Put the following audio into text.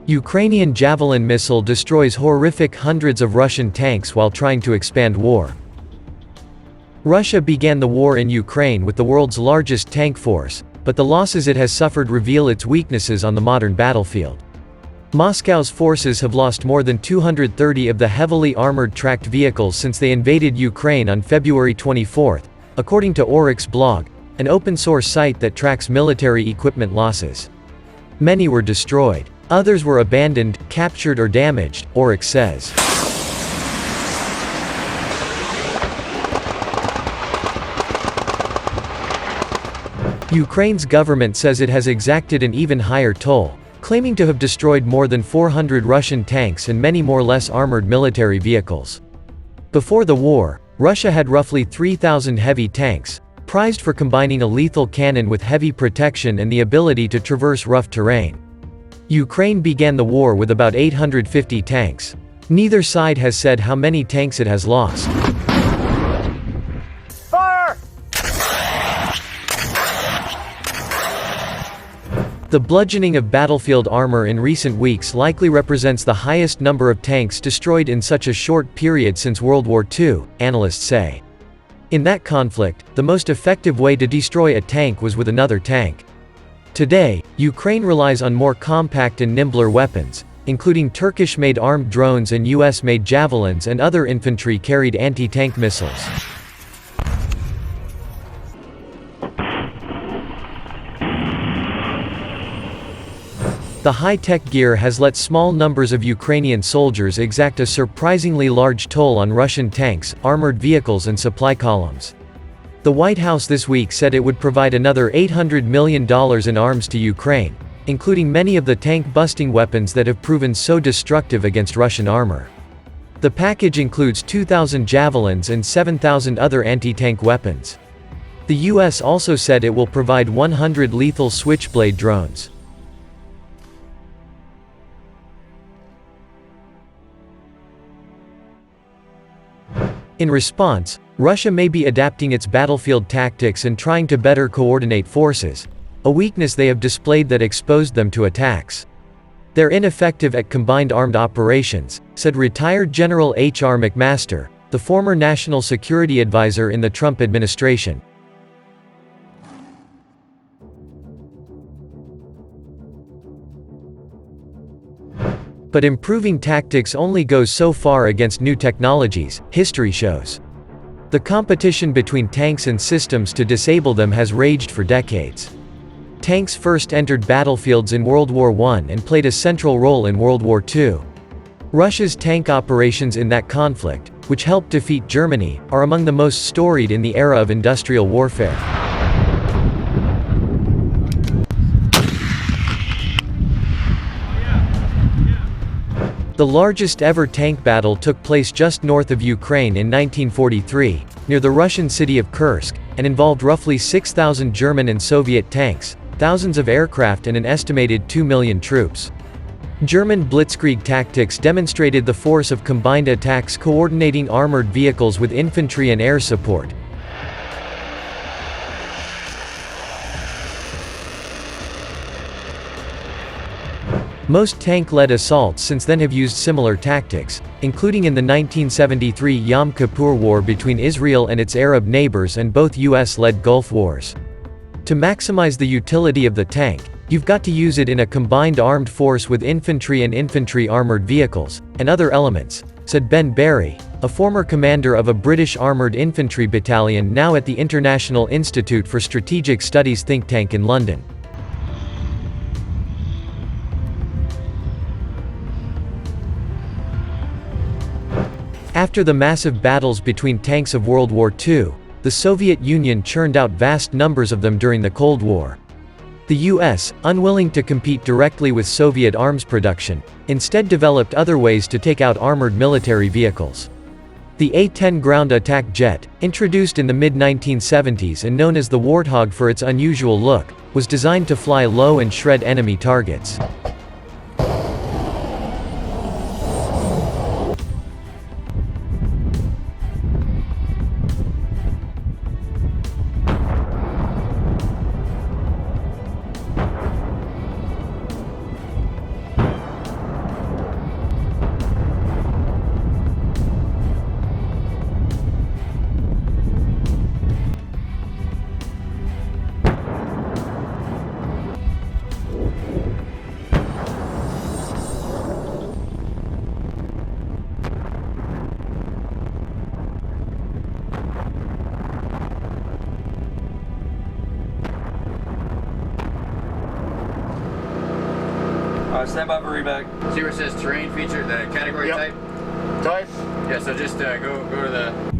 Ukrainian Javelin missile destroys horrific hundreds of Russian tanks while trying to expand war. Russia began the war in Ukraine with the world's largest tank force, but the losses it has suffered reveal its weaknesses on the modern battlefield. Moscow's forces have lost more than 230 of the heavily armored tracked vehicles since they invaded Ukraine on February 24, according to Oryx blog, an open-source site that tracks military equipment losses. Many were destroyed. Others were abandoned, captured or damaged, Oryx says. Ukraine's government says it has exacted an even higher toll, claiming to have destroyed more than 400 Russian tanks and many more less armored military vehicles. Before the war, Russia had roughly 3,000 heavy tanks, prized for combining a lethal cannon with heavy protection and the ability to traverse rough terrain. Ukraine began the war with about 850 tanks. Neither side has said how many tanks it has lost. Fire! The bludgeoning of battlefield armor in recent weeks likely represents the highest number of tanks destroyed in such a short period since World War II, analysts say. In that conflict, the most effective way to destroy a tank was with another tank. Today, Ukraine relies on more compact and nimbler weapons, including Turkish-made armed drones and US-made javelins and other infantry-carried anti-tank missiles. The high-tech gear has let small numbers of Ukrainian soldiers exact a surprisingly large toll on Russian tanks, armored vehicles and supply columns. The White House this week said it would provide another $800 million in arms to Ukraine, including many of the tank-busting weapons that have proven so destructive against Russian armor. The package includes 2,000 javelins and 7,000 other anti-tank weapons. The U.S. also said it will provide 100 lethal Switchblade drones. In response, Russia may be adapting its battlefield tactics and trying to better coordinate forces, a weakness they have displayed that exposed them to attacks. They're ineffective at combined armed operations, said retired General H.R. McMaster, the former national security advisor in the Trump administration. But improving tactics only goes so far against new technologies, history shows. The competition between tanks and systems to disable them has raged for decades. Tanks first entered battlefields in World War I and played a central role in World War II. Russia's tank operations in that conflict, which helped defeat Germany, are among the most storied in the era of industrial warfare. The largest ever tank battle took place just north of Ukraine in 1943, near the Russian city of Kursk, and involved roughly 6,000 German and Soviet tanks, thousands of aircraft and an estimated 2 million troops. German blitzkrieg tactics demonstrated the force of combined attacks coordinating armored vehicles with infantry and air support. Most tank-led assaults since then have used similar tactics, including in the 1973 Yom Kippur War between Israel and its Arab neighbors and both US-led Gulf Wars. To maximize the utility of the tank, you've got to use it in a combined armed force with infantry and infantry armored vehicles, and other elements, said Ben Barry, a former commander of a British armored infantry battalion now at the International Institute for Strategic Studies think tank in London. After the massive battles between tanks of World War II, the Soviet Union churned out vast numbers of them during the Cold War. The US, unwilling to compete directly with Soviet arms production, instead developed other ways to take out armored military vehicles. The A-10 ground attack jet, introduced in the mid-1970s and known as the Warthog for its unusual look, was designed to fly low and shred enemy targets. stand by for reback. See where it says terrain feature, the category type? Type? Yeah, so just go to the